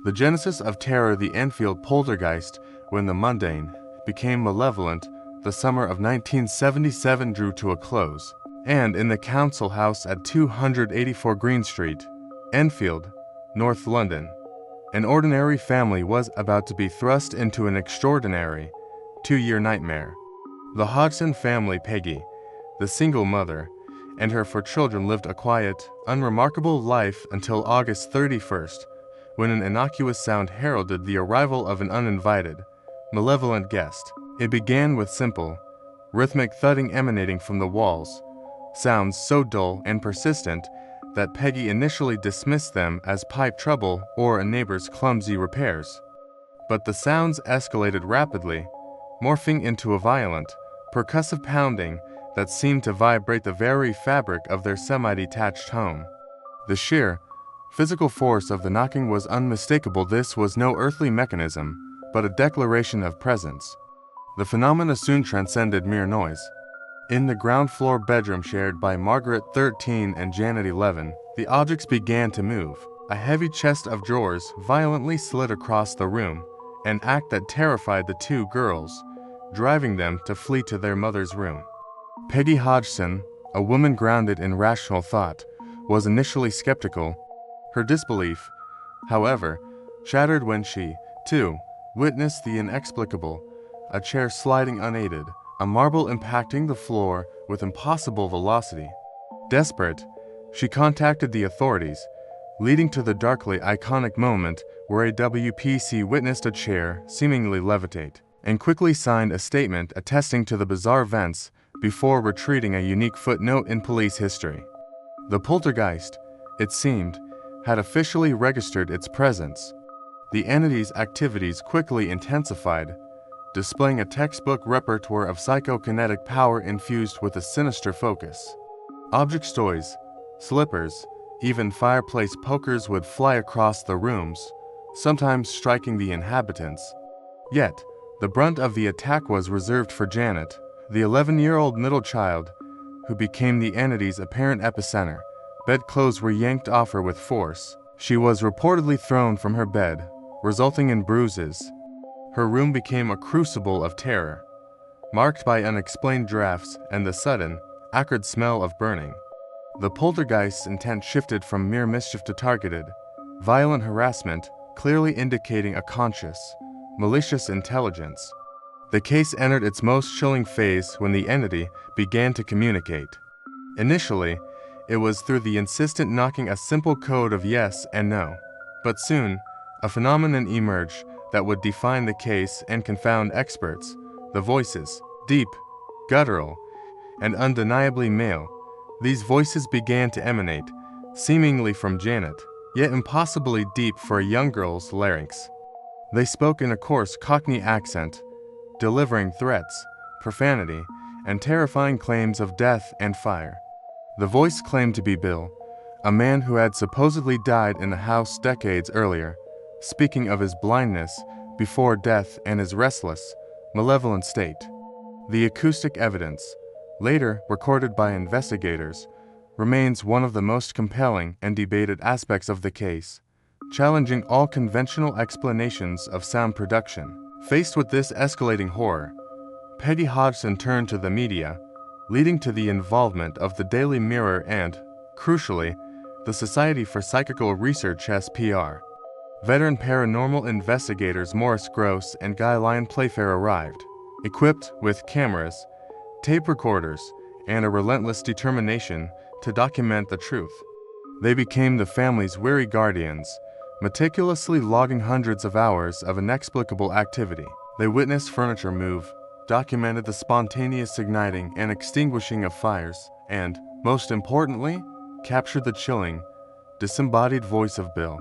The genesis of terror, the Enfield Poltergeist, when the mundane became malevolent, the summer of 1977 drew to a close, and in the council house at 284 Green Street, Enfield, North London, an ordinary family was about to be thrust into an extraordinary, 2-year nightmare. The Hodgson family, Peggy, the single mother, and her 4 children lived a quiet, unremarkable life until August 31st, when an innocuous sound heralded the arrival of an uninvited, malevolent guest. It began with simple, rhythmic thudding emanating from the walls, sounds so dull and persistent that Peggy initially dismissed them as pipe trouble or a neighbor's clumsy repairs. But the sounds escalated rapidly, morphing into a violent, percussive pounding that seemed to vibrate the very fabric of their semi-detached home. The sheer, physical force of the knocking was unmistakable. This was no earthly mechanism, but a declaration of presence. The phenomena soon transcended mere noise. In the ground floor bedroom shared by Margaret, 13, and Janet, 11, the objects began to move. A heavy chest of drawers violently slid across the room, an act that terrified the 2 girls, driving them to flee to their mother's room. Peggy Hodgson, a woman grounded in rational thought, was initially skeptical. Her disbelief, however, shattered when she, too, witnessed the inexplicable, a chair sliding unaided, a marble impacting the floor with impossible velocity. Desperate, she contacted the authorities, leading to the darkly iconic moment where a WPC witnessed a chair seemingly levitate, and quickly signed a statement attesting to the bizarre events before retreating, a unique footnote in police history. The poltergeist, it seemed, had officially registered its presence. The entity's activities quickly intensified, displaying a textbook repertoire of psychokinetic power infused with a sinister focus. Objects, toys, slippers, even fireplace pokers would fly across the rooms, sometimes striking the inhabitants. Yet, the brunt of the attack was reserved for Janet, the 11-year-old middle child, who became the entity's apparent epicenter. Bedclothes were yanked off her with force. She was reportedly thrown from her bed, resulting in bruises. Her room became a crucible of terror, marked by unexplained drafts and the sudden, acrid smell of burning. The poltergeist's intent shifted from mere mischief to targeted, violent harassment, clearly indicating a conscious, malicious intelligence. The case entered its most chilling phase when the entity began to communicate. Initially, it was through the insistent knocking, a simple code of yes and no. But soon, a phenomenon emerged that would define the case and confound experts. The voices, deep, guttural, and undeniably male. These voices began to emanate, seemingly from Janet, yet impossibly deep for a young girl's larynx. They spoke in a coarse Cockney accent, delivering threats, profanity, and terrifying claims of death and fire. The voice claimed to be Bill, a man who had supposedly died in the house decades earlier, speaking of his blindness before death and his restless, malevolent state. The acoustic evidence, later recorded by investigators, remains one of the most compelling and debated aspects of the case, challenging all conventional explanations of sound production. Faced with this escalating horror, Peggy Hodgson turned to the media, leading to the involvement of the Daily Mirror and, crucially, the Society for Psychical Research (SPR). Veteran paranormal investigators Maurice, Grosse, and Lyon Playfair arrived, equipped with cameras, tape recorders, and a relentless determination to document the truth. They became the family's weary guardians, meticulously logging hundreds of hours of inexplicable activity. They witnessed furniture move, documented the spontaneous igniting and extinguishing of fires, and, most importantly, captured the chilling, disembodied voice of Bill.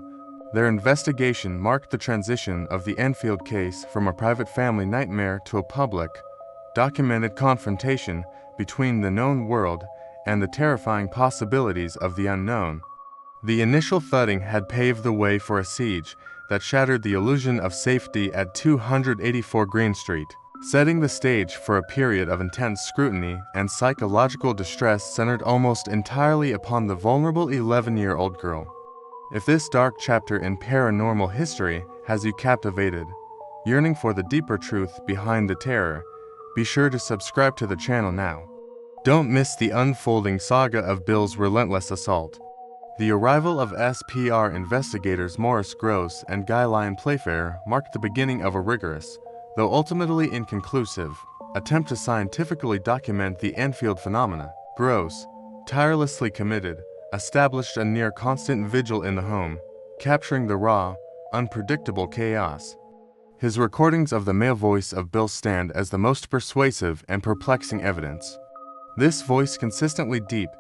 Their investigation marked the transition of the Enfield case from a private family nightmare to a public, documented confrontation between the known world and the terrifying possibilities of the unknown. The initial thudding had paved the way for a siege that shattered the illusion of safety at 284 Green Street, setting the stage for a period of intense scrutiny and psychological distress centered almost entirely upon the vulnerable 11-year-old girl. If this dark chapter in paranormal history has you captivated, yearning for the deeper truth behind the terror, be sure to subscribe to the channel now. Don't miss the unfolding saga of Bill's relentless assault. The arrival of SPR investigators Maurice, Grosse, and Lyon Playfair marked the beginning of a rigorous, though ultimately inconclusive, attempt to scientifically document the Enfield phenomena. Grosse, tirelessly committed, established a near-constant vigil in the home, capturing the raw, unpredictable chaos. His recordings of the male voice of Bill stand as the most persuasive and perplexing evidence. This voice, consistently deep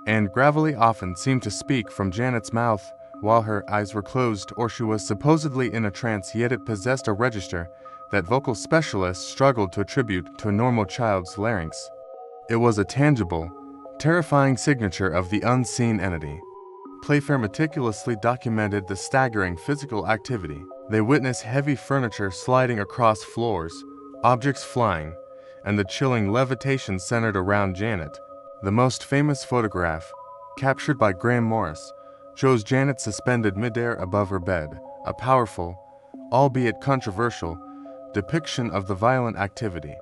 and gravelly, often seemed to speak from Janet's mouth while her eyes were closed or she was supposedly in a trance, yet it possessed a register that vocal specialists struggled to attribute to a normal child's larynx. It was a tangible, terrifying signature of the unseen entity. Playfair meticulously documented the staggering physical activity. They witnessed heavy furniture sliding across floors, objects flying, and the chilling levitation centered around Janet. The most famous photograph, captured by Maurice, shows Janet suspended midair above her bed, a powerful, albeit controversial, depiction of the violent activity.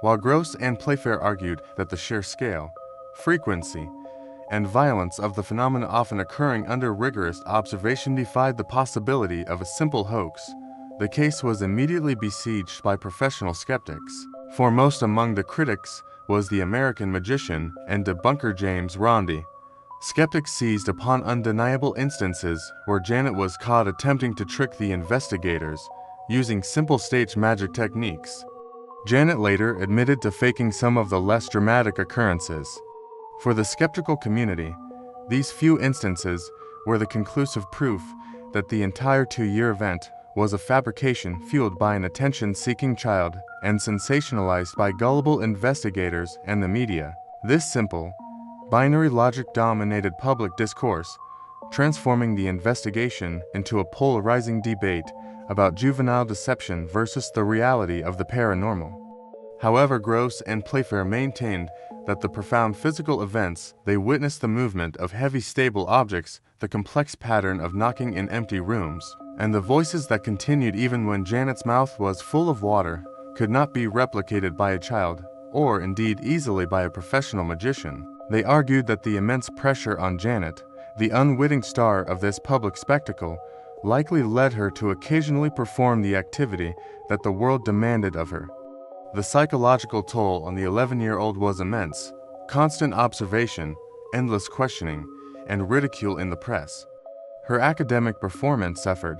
While Grosse and Playfair argued that the sheer scale, frequency, and violence of the phenomena often occurring under rigorous observation defied the possibility of a simple hoax, the case was immediately besieged by professional skeptics. Foremost among the critics was the American magician and debunker James Randi. Skeptics seized upon undeniable instances where Janet was caught attempting to trick the investigators using simple stage magic techniques. Janet later admitted to faking some of the less dramatic occurrences. For the skeptical community, these few instances were the conclusive proof that the entire two-year event was a fabrication fueled by an attention-seeking child and sensationalized by gullible investigators and the media. This simple, binary logic dominated public discourse, transforming the investigation into a polarizing debate about juvenile deception versus the reality of the paranormal. However, Grosse and Playfair maintained that the profound physical events they witnessed, the movement of heavy stable objects, the complex pattern of knocking in empty rooms, and the voices that continued even when Janet's mouth was full of water, could not be replicated by a child, or indeed easily by a professional magician. They argued that the immense pressure on Janet, the unwitting star of this public spectacle, likely led her to occasionally perform the activity that the world demanded of her. The psychological toll on the 11-year-old was immense: constant observation, endless questioning, and ridicule in the press. Her academic performance suffered,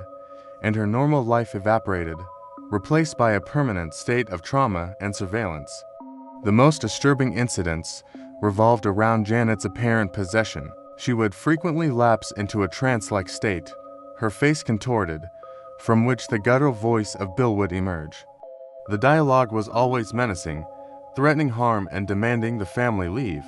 and her normal life evaporated, replaced by a permanent state of trauma and surveillance. The most disturbing incidents revolved around Janet's apparent possession. She would frequently lapse into a trance-like state, her face contorted, from which the guttural voice of Bill would emerge. The dialogue was always menacing, threatening harm and demanding the family leave.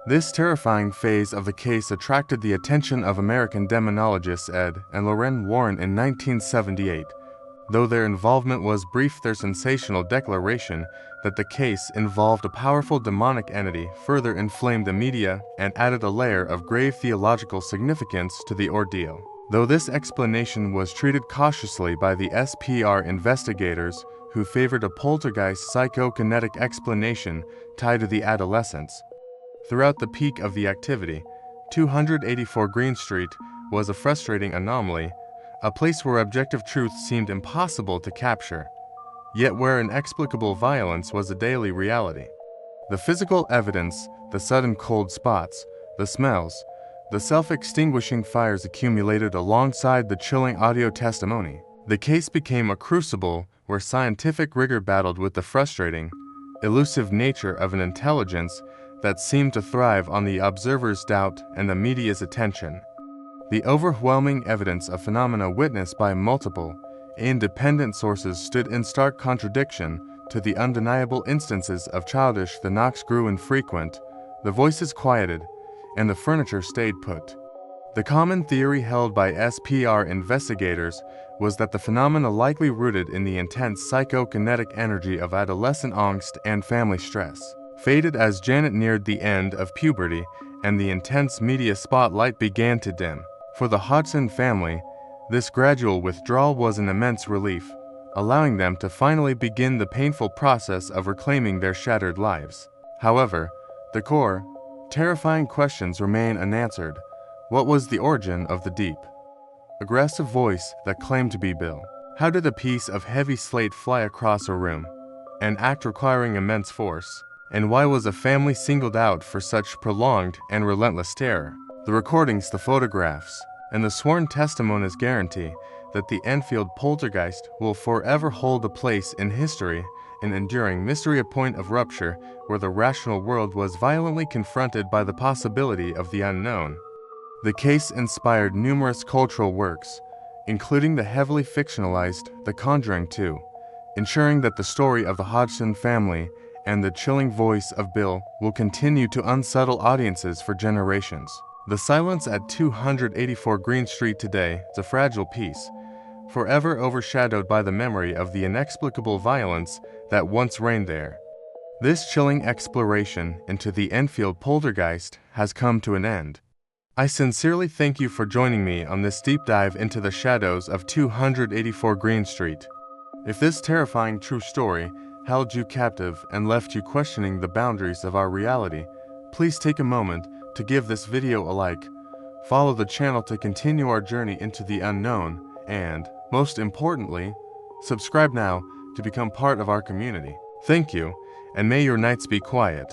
This terrifying phase of the case attracted the attention of American demonologists Ed and Lorraine Warren in 1978. Though their involvement was brief, their sensational declaration that the case involved a powerful demonic entity further inflamed the media and added a layer of grave theological significance to the ordeal. Though this explanation was treated cautiously by the SPR investigators, who favored a poltergeist psychokinetic explanation tied to the adolescents. Throughout the peak of the activity, 284 Green Street was a frustrating anomaly, a place where objective truth seemed impossible to capture, yet where inexplicable violence was a daily reality. The physical evidence, the sudden cold spots, the smells, the self-extinguishing fires accumulated alongside the chilling audio testimony. The case became a crucible where scientific rigor battled with the frustrating, elusive nature of an intelligence that seemed to thrive on the observer's doubt and the media's attention. The overwhelming evidence of phenomena witnessed by multiple, independent sources stood in stark contradiction to the undeniable instances of childish. The knocks grew infrequent, the voices quieted, and the furniture stayed put. The common theory held by SPR investigators was that the phenomena likely rooted in the intense psychokinetic energy of adolescent angst and family stress. Faded as Janet neared the end of puberty and the intense media spotlight began to dim. For the Hodgson family, this gradual withdrawal was an immense relief, allowing them to finally begin the painful process of reclaiming their shattered lives. However, the core, terrifying questions remain unanswered. What was the origin of the deep, aggressive voice that claimed to be Bill? How did a piece of heavy slate fly across a room, an act requiring immense force? And why was a family singled out for such prolonged and relentless terror? The recordings, the photographs, and the sworn testimonies guarantee that the Enfield Poltergeist will forever hold a place in history, an enduring mystery, a point of rupture where the rational world was violently confronted by the possibility of the unknown. The case inspired numerous cultural works, including the heavily fictionalized The Conjuring 2, ensuring that the story of the Hodgson family and the chilling voice of Bill will continue to unsettle audiences for generations. The silence at 284 Green Street today is a fragile piece, forever overshadowed by the memory of the inexplicable violence that once reigned there. This chilling exploration into the Enfield Poltergeist has come to an end. I sincerely thank you for joining me on this deep dive into the shadows of 284 Green Street. If this terrifying true story held you captive and left you questioning the boundaries of our reality, please take a moment to give this video a like, follow the channel to continue our journey into the unknown, and, most importantly, subscribe now to become part of our community. Thank you, and may your nights be quiet.